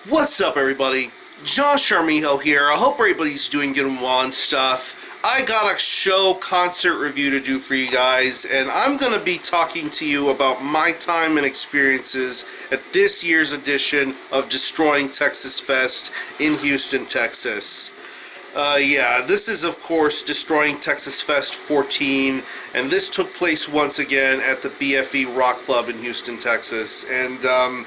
What's up, everybody? Josh Armijo here. I hope everybody's doing good and well and stuff. I got a show concert review to do for you guys, and I'm going to be talking to you about my time and experiences at this year's edition of Destroying Texas Fest in Houston, Texas. This is, of course, Destroying Texas Fest 14, and this took place once again at the BFE Rock Club in Houston, Texas. And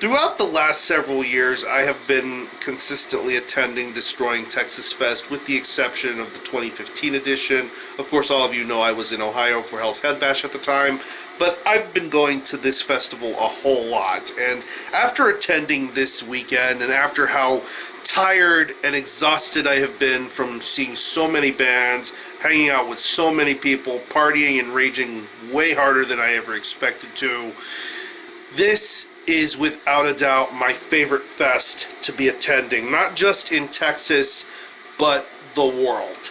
throughout the last several years, I have been consistently attending Destroying Texas Fest, with the exception of the 2015 edition. Of course, all of you know I was in Ohio for Hell's Head Bash at the time, but I've been going to this festival a whole lot. And after attending this weekend, and after how tired and exhausted I have been from seeing so many bands, hanging out with so many people, partying and raging way harder than I ever expected to, this is without a doubt my favorite fest to be attending, not just in Texas, but the world.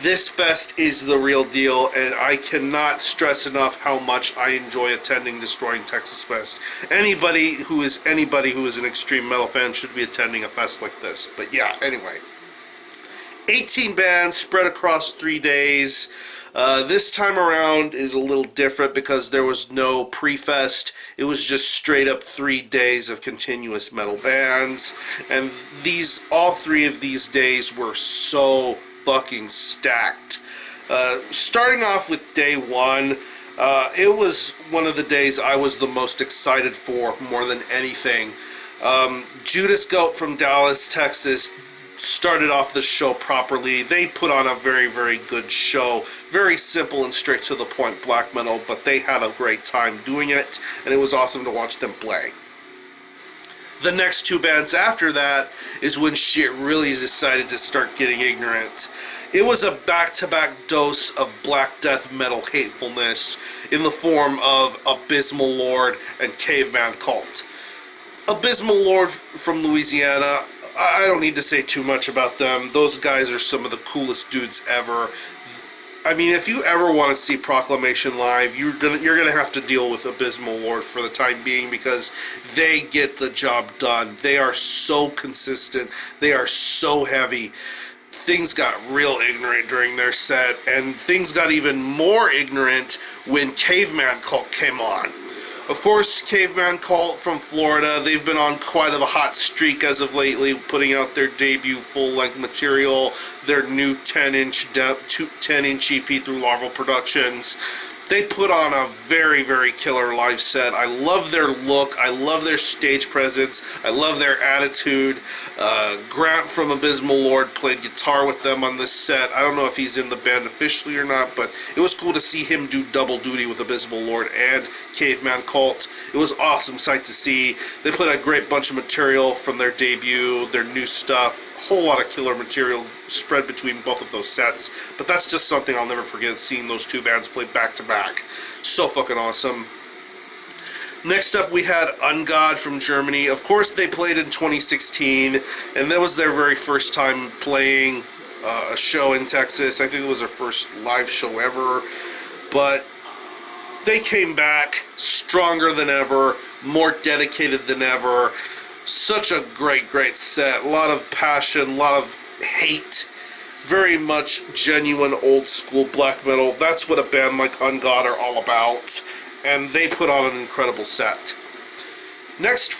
This fest is the real deal, and I cannot stress enough how much I enjoy attending Destroying Texas Fest. Anybody who is an extreme metal fan should be attending a fest like this. But yeah, anyway. 18 bands spread across 3 days. This time around is a little different because there was no pre-fest. It was just straight up 3 days of continuous metal bands, and all three of these days were so fucking stacked. Starting off with day one, it was one of the days I was the most excited for more than anything. Judas Goat from Dallas, Texas started off the show properly. They put on a very, very good show. Very simple and straight to the point black metal, but they had a great time doing it, and it was awesome to watch them play. The next two bands after that is when shit really decided to start getting ignorant. It was a back-to-back dose of Black Death metal hatefulness in the form of Abysmal Lord and Caveman Cult. Abysmal Lord from Louisiana, I don't need to say too much about them. Those guys are some of the coolest dudes ever. I mean, if you ever want to see Proclamation live, you're gonna have to deal with Abysmal Lord for the time being, because they get the job done. They are so consistent. They are so heavy. Things got real ignorant during their set, and things got even more ignorant when Caveman Cult came on. Of course, Caveman Cult from Florida, they've been on quite a hot streak as of lately, putting out their debut full-length material, their new 10-inch EP through Larval Productions. They put on a very, very killer live set. I love their look. I love their stage presence. I love their attitude. Grant from Abysmal Lord played guitar with them on this set. I don't know if he's in the band officially or not, but it was cool to see him do double duty with Abysmal Lord and Caveman Cult. It was awesome sight to see. They played a great bunch of material from their debut, their new stuff. A whole lot of killer material spread between both of those sets, but that's just something I'll never forget, seeing those two bands play back to back. So fucking awesome. Next up, we had Ungod from Germany. Of course, they played in 2016, and that was their very first time playing a show in Texas. I think it was their first live show ever, but they came back stronger than ever, more dedicated than ever. Such a great, great set. A lot of passion, a lot of hate. Very much genuine old school black metal. That's what a band like Ungod are all about. And they put on an incredible set. Next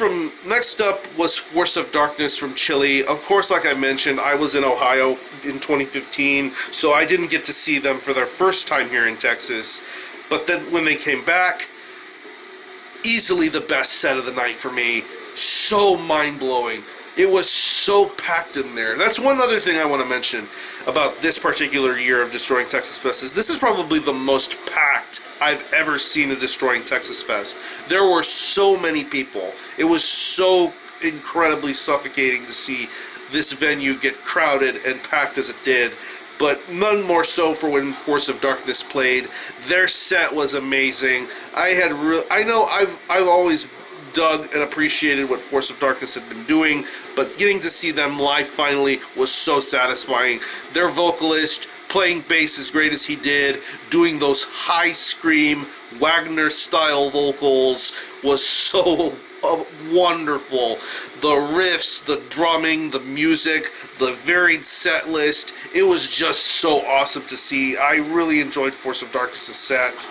up was Force of Darkness from Chile. Of course, like I mentioned, I was in Ohio in 2015, so I didn't get to see them for their first time here in Texas. But then when they came back, easily the best set of the night for me. So mind-blowing. It was so packed in there. That's one other thing I want to mention about this particular year of Destroying Texas Fest, is this is probably the most packed I've ever seen a Destroying Texas Fest. There were so many people. It was so incredibly suffocating to see this venue get crowded and packed as it did. But none more so for when Force of Darkness played. Their set was amazing. I know I've always dug and appreciated what Force of Darkness had been doing, but getting to see them live finally was so satisfying. Their vocalist playing bass as great as he did, doing those high scream Wagner style vocals, was so wonderful. The riffs, the drumming, the music, the varied set list, it was just so awesome to see. I really enjoyed Force of Darkness' set.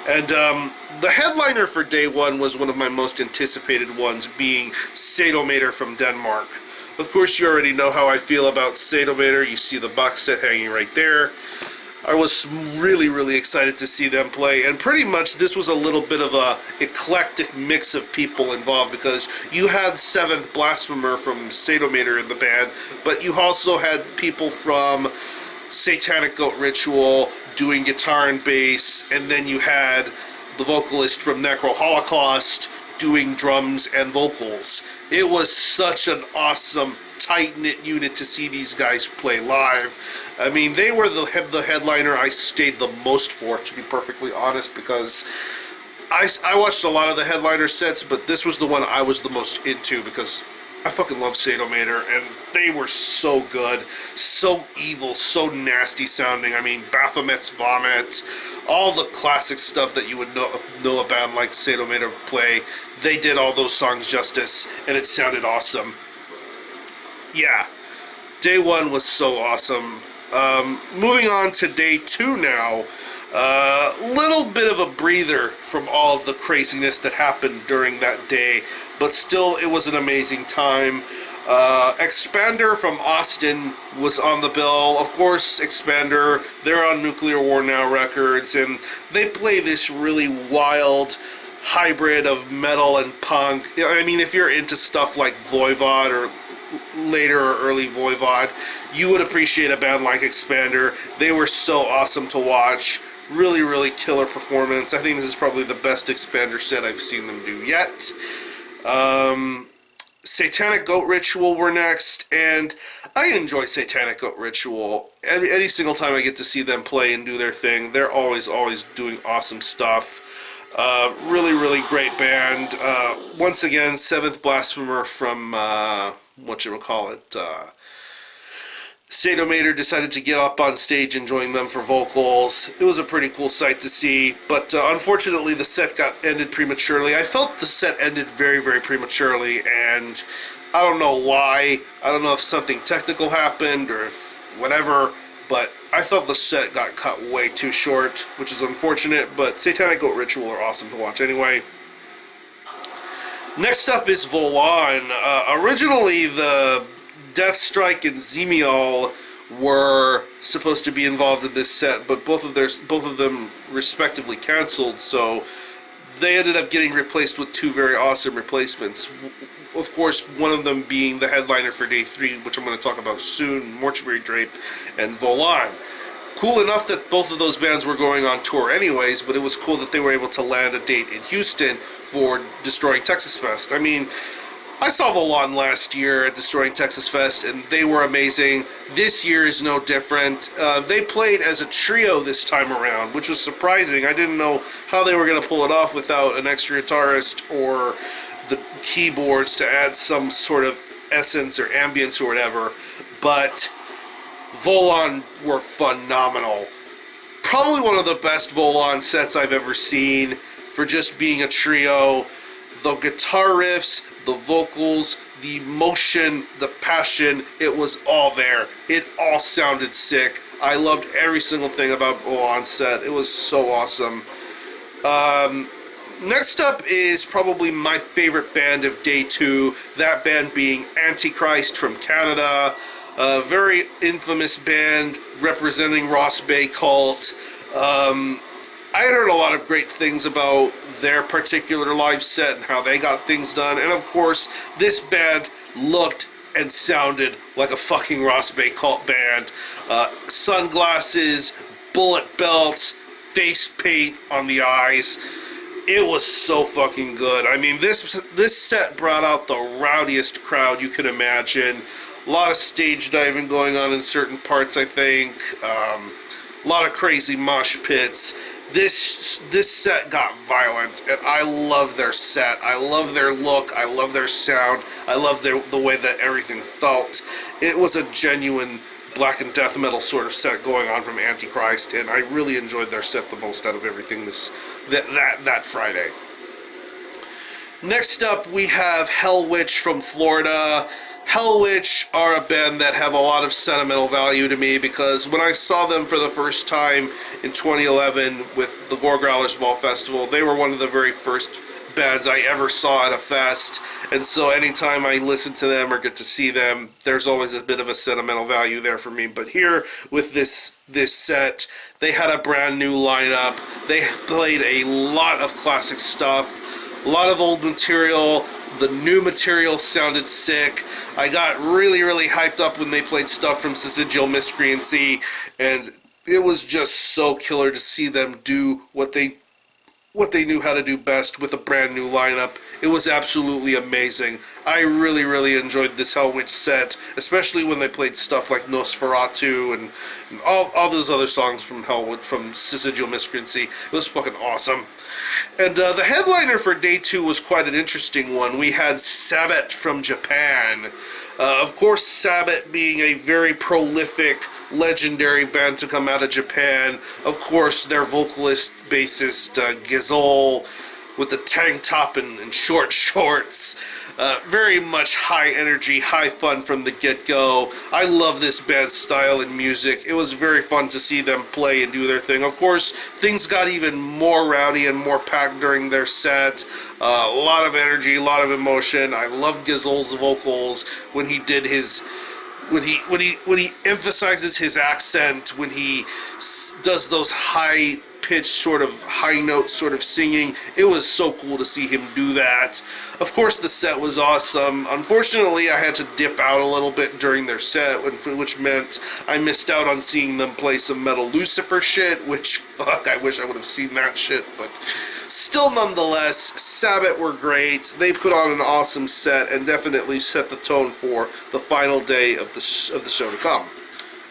And the headliner for day one was one of my most anticipated ones, being Sadomator from Denmark. Of course, you already know how I feel about Sadomator. You see the box set hanging right there. I was really, really excited to see them play, and pretty much this was a little bit of a eclectic mix of people involved, because you had Seventh Blasphemer from Sadomator in the band, but you also had people from Satanic Goat Ritual doing guitar and bass, and then you had the vocalist from Necro Holocaust doing drums and vocals. It was such an awesome, tight-knit unit to see these guys play live. I mean, they were the headliner I stayed the most for, to be perfectly honest, because I watched a lot of the headliner sets, but this was the one I was the most into, because I fucking love Sadomator, and they were so good, so evil, so nasty sounding. I mean, Baphomet's Vomit, all the classic stuff that you would know a band like Sadomator play. They did all those songs justice, and it sounded awesome. Yeah, day one was so awesome. Moving on to day two now. Little bit of a breather from all of the craziness that happened during that day, but still it was an amazing time. Expander from Austin was on the bill. Of course, Expander, they're on Nuclear War Now Records, and they play this really wild hybrid of metal and punk. I mean, if you're into stuff like Voivod or later or early Voivod, you would appreciate a band like Expander. They were so awesome to watch. Really, really killer performance. I think this is probably the best Expander set I've seen them do yet. Satanic Goat Ritual were next, and I enjoy Satanic Goat Ritual. Any single time I get to see them play and do their thing, they're always doing awesome stuff. Really, really great band. Once again, Seventh Blasphemer from, Sadomator decided to get up on stage and join them for vocals. It was a pretty cool sight to see, but unfortunately the set got ended prematurely. I felt the set ended very, very prematurely, and I don't know why. I don't know if something technical happened or if whatever, but I thought the set got cut way too short, which is unfortunate, but Satanic Goat Ritual are awesome to watch anyway. Next up is Volan. Originally, the Deathstrike and Zemial were supposed to be involved in this set, but both of them respectively canceled, so they ended up getting replaced with two very awesome replacements. Of course, one of them being the headliner for day 3, which I'm going to talk about soon, Mortuary Drape and Volan. Cool enough that both of those bands were going on tour anyways, but it was cool that they were able to land a date in Houston for Destroying Texas Fest. I mean, I saw Volan last year at Destroying Texas Fest, and they were amazing. This year is no different. They played as a trio this time around, which was surprising. I didn't know how they were going to pull it off without an extra guitarist or the keyboards to add some sort of essence or ambience or whatever, but Volan were phenomenal. Probably one of the best Volan sets I've ever seen for just being a trio. The guitar riffs, the vocals, the emotion, the passion, it was all there. It all sounded sick. I loved every single thing about Volan's set. It was so awesome. Next up is probably my favorite band of day 2, that band being Antichrist from Canada. A very infamous band representing Ross Bay Cult. I heard a lot of great things about their particular live set and how they got things done, and of course, this band looked and sounded like a fucking Ross Bay Cult band. Sunglasses, bullet belts, face paint on the eyes. It was so fucking good. I mean, this set brought out the rowdiest crowd you could imagine. A lot of stage diving going on in certain parts, I think. A lot of crazy mosh pits. This set got violent, and I love their set. I love their look. I love their sound. I love the way that everything felt. It was a genuine black and death metal sort of set going on from Antichrist, and I really enjoyed their set the most out of everything that Friday. Next up, we have Hellwitch from Florida. Hellwitch are a band that have a lot of sentimental value to me because when I saw them for the first time in 2011 with the Gore Growler Small Festival, they were one of the very first bands I ever saw at a fest, and so anytime I listen to them or get to see them, there's always a bit of a sentimental value there for me. But here with this set, they had a brand new lineup. They played a lot of classic stuff, a lot of old material. The new material sounded sick. I got really hyped up when they played stuff from Sigil Miscreancy, and it was just so killer to see them do what they knew how to do best with a brand new lineup. It was absolutely amazing. I really enjoyed this Hellwitch set, especially when they played stuff like Nosferatu and all those other songs from Hellwitch, from Sigil Miscreancy. It was fucking awesome. And the headliner for day 2 was quite an interesting one. We had Sabbat from Japan. Of course, Sabbat being a very prolific, legendary band to come out of Japan. Of course, their vocalist, bassist, Gizol, with the tank top and short shorts. Very much high energy, high fun from the get-go. I love this band's style and music. It was very fun to see them play and do their thing. Of course, things got even more rowdy and more packed during their set. A lot of energy, a lot of emotion. I love Gizol's vocals when he did his... When he emphasizes his accent, when he does those high-pitched sort of high-note sort of singing, it was so cool to see him do that. Of course, the set was awesome. Unfortunately, I had to dip out a little bit during their set, which meant I missed out on seeing them play some Metal Lucifer shit, which, fuck, I wish I would have seen that shit, but... Still, nonetheless, Sabbat were great. They put on an awesome set and definitely set the tone for the final day of the show to come.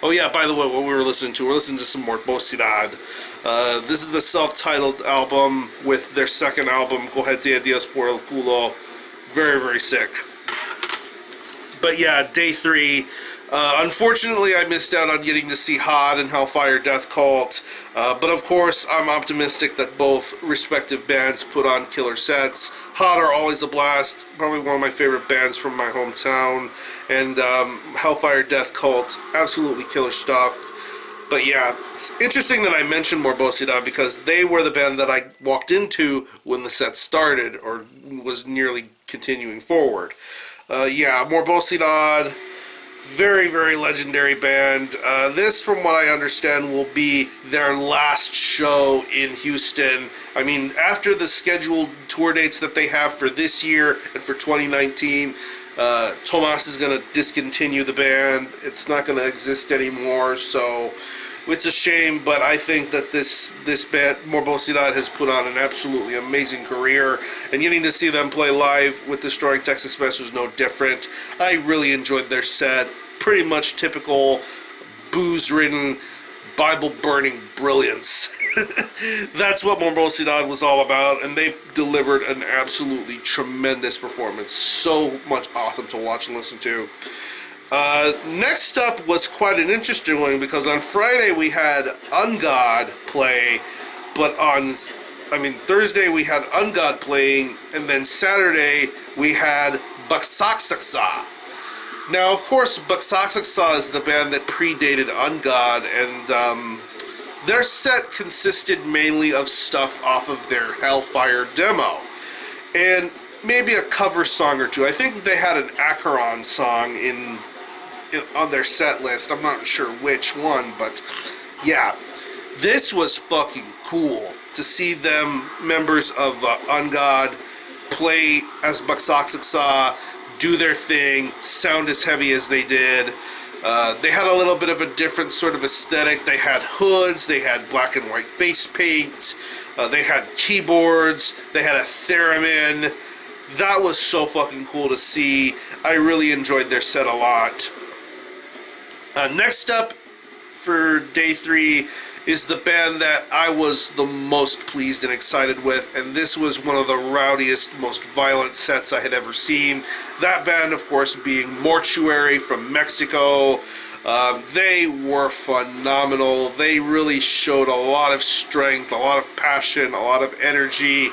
Oh yeah, by the way, what we were listening to some Morbosidad. This is the self-titled album with their second album, Cogete Dios por el Culo. Very sick. But yeah, day 3. Unfortunately, I missed out on getting to see Hod and Hellfire Death Cult, but of course, I'm optimistic that both respective bands put on killer sets. Hod are always a blast, probably one of my favorite bands from my hometown, and Hellfire Death Cult, absolutely killer stuff. But yeah, it's interesting that I mentioned Morbosidad because they were the band that I walked into when the set started, or was nearly continuing forward. Yeah, Morbosidad... Very legendary band. This, from what I understand, will be their last show in Houston. I mean, after the scheduled tour dates that they have for this year and for 2019, Tomas is going to discontinue the band. It's not going to exist anymore, so it's a shame, but I think that this band, Morbosidad, has put on an absolutely amazing career, and getting to see them play live with Destroying Texas Fest was no different. I really enjoyed their set. Pretty much typical booze-ridden, Bible-burning brilliance. That's what Morbosidad was all about, and they delivered an absolutely tremendous performance. So much awesome to watch and listen to. Next up was quite an interesting one because on Friday we had Ungod play, but Thursday we had Ungod playing, and then Saturday we had Baksaksaksa. Now, of course, Baksaksaksa is the band that predated Ungod, and their set consisted mainly of stuff off of their Hellfire demo, and maybe a cover song or two. I think they had an Acheron song on their set list. I'm not sure which one, but yeah, this was fucking cool to see them, members of Ungod, play as Baksaksaksa, do their thing, sound as heavy as they did. They had a little bit of a different sort of aesthetic. They had hoods, they had black and white face paint, they had keyboards, they had a theremin. That was so fucking cool to see. I really enjoyed their set a lot. Next up for day 3 is the band that I was the most pleased and excited with, and this was one of the rowdiest, most violent sets I had ever seen. That band, of course, being Mortuary from Mexico. They were phenomenal. They really showed a lot of strength, a lot of passion, a lot of energy.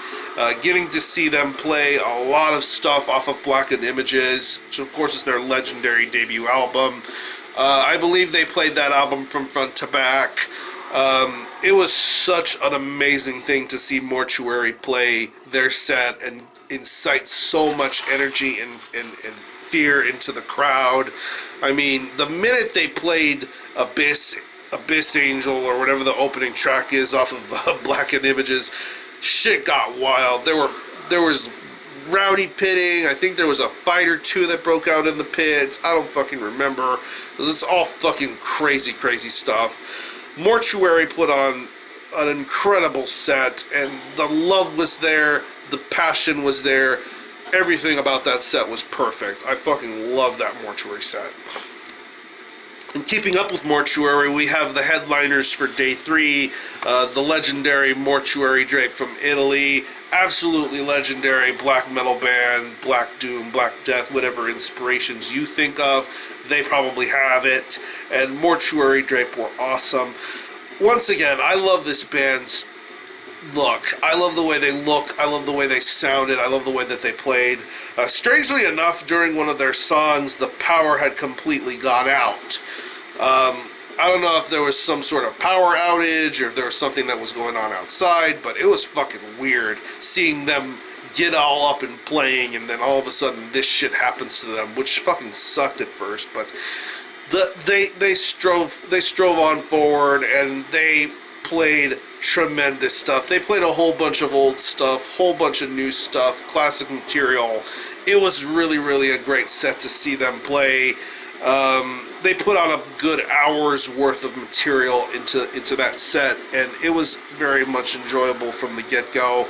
Getting to see them play a lot of stuff off of Blackened Images, which of course is their legendary debut album. I believe they played that album from front to back. It was such an amazing thing to see Mortuary play their set and incite so much energy and fear into the crowd. I mean, the minute they played Abyss Angel, or whatever the opening track is off of Blackened Images, shit got wild. There was rowdy pitting. I think there was a fight or two that broke out in the pits. I don't fucking remember. It's all fucking crazy stuff. Mortuary put on an incredible set, and the love was there, the passion was there. Everything about that set was perfect. I fucking love that Mortuary set. And keeping up with Mortuary, we have the headliners for day 3, the legendary Mortuary Drape from Italy. Absolutely legendary black metal band, Black Doom, Black Death, whatever inspirations you think of, they probably have it. And Mortuary Drape were awesome. Once again, I love this band's look. I love the way they look. I love the way they sounded. I love the way that they played. Strangely enough, during one of their songs, the power had completely gone out. I don't know if there was some sort of power outage or if there was something that was going on outside, but it was fucking weird seeing them get all up and playing, and then all of a sudden this shit happens to them, which fucking sucked at first. But they strove on forward, and they played tremendous stuff. They played a whole bunch of old stuff, whole bunch of new stuff, classic material. It was really a great set to see them play. They put on a good hour's worth of material into that set, and it was very much enjoyable from the get-go.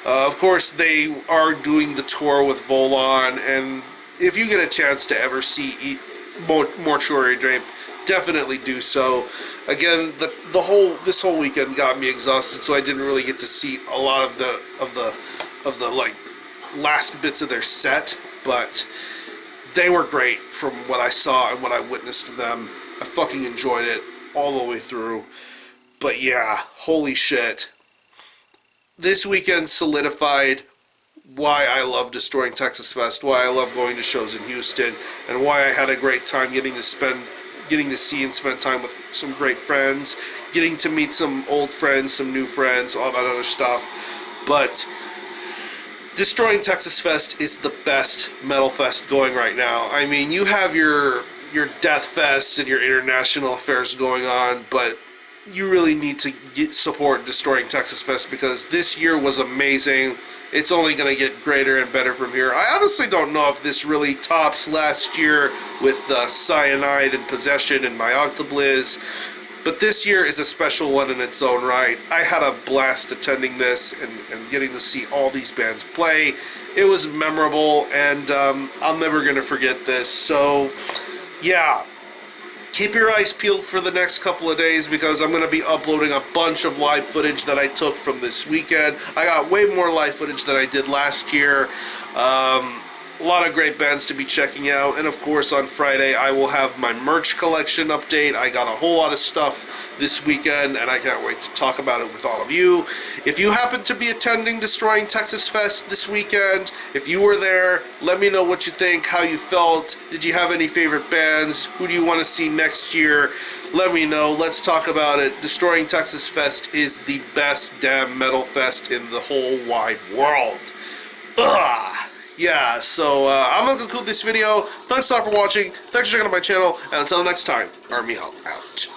Of course, they are doing the tour with Volon, and if you get a chance to ever see Mortuary Drape, definitely do so. Again, this whole weekend got me exhausted, so I didn't really get to see a lot of the like last bits of their set, but they were great from what I saw and what I witnessed of them. I fucking enjoyed it all the way through. But yeah, holy shit. This weekend solidified why I love Destroying Texas Fest, why I love going to shows in Houston, and why I had a great time getting to see and spend time with some great friends, getting to meet some old friends, some new friends, all that other stuff. But Destroying Texas Fest is the best metal fest going right now. I mean, you have your death fests and your international affairs going on, but you really need to support Destroying Texas Fest, because this year was amazing. It's only going to get greater and better from here. I honestly don't know if this really tops last year with Cyanide and Possession and My Octobliz, but this year is a special one in its own right. I had a blast attending this and getting to see all these bands play. It was memorable, and I'm never going to forget this. So, yeah, keep your eyes peeled for the next couple of days, because I'm going to be uploading a bunch of live footage that I took from this weekend. I got way more live footage than I did last year. A lot of great bands to be checking out, and of course on Friday I will have my merch collection update. I got a whole lot of stuff this weekend, and I can't wait to talk about it with all of you. If you happen to be attending Destroying Texas Fest this weekend, if you were there, let me know what you think, how you felt. Did you have any favorite bands? Who do you want to see next year? Let me know. Let's talk about it. Destroying Texas Fest is the best damn metal fest in the whole wide world. Ugh. Yeah, so I'm going to conclude this video. Thanks a lot for watching. Thanks for checking out my channel. And until next time, Army out.